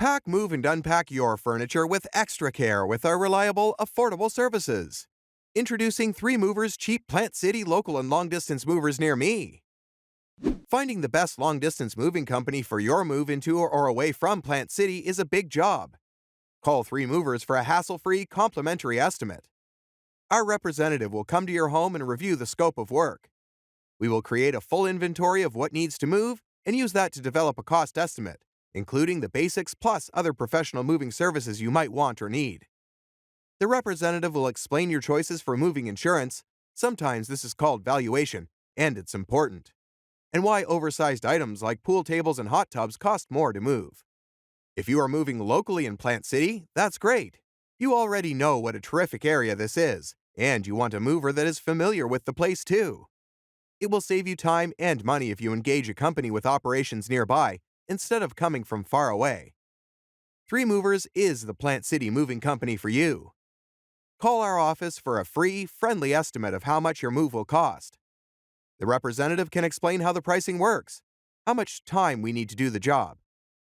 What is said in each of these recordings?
Pack, move, and unpack your furniture with extra care with our reliable, affordable services. Introducing 3 Movers Cheap Plant City local and long distance movers near me. Finding the best long distance moving company for your move into or away from Plant City is a big job. Call 3 Movers for a hassle free, complimentary estimate. Our representative will come to your home and review the scope of work. We will create a full inventory of what needs to move and use that to develop a cost estimate, including the basics plus other professional moving services you might want or need. The representative will explain your choices for moving insurance, sometimes this is called valuation, and it's important, and why oversized items like pool tables and hot tubs cost more to move. If you are moving locally in Plant City, that's great. You already know what a terrific area this is, and you want a mover that is familiar with the place too. It will save you time and money if you engage a company with operations nearby instead of coming from far away. 3 Movers is the Plant City moving company for you. Call our office for a free, friendly estimate of how much your move will cost. The representative can explain how the pricing works, how much time we need to do the job,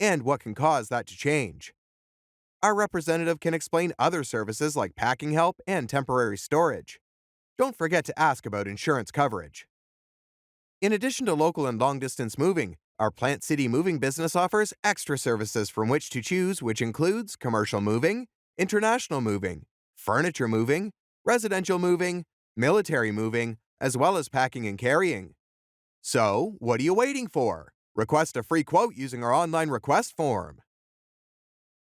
and what can cause that to change. Our representative can explain other services like packing help and temporary storage. Don't forget to ask about insurance coverage. In addition to local and long-distance moving, our Plant City moving business offers extra services from which to choose, which includes commercial moving, international moving, furniture moving, residential moving, military moving, as well as packing and carrying. So, what are you waiting for? Request a free quote using our online request form.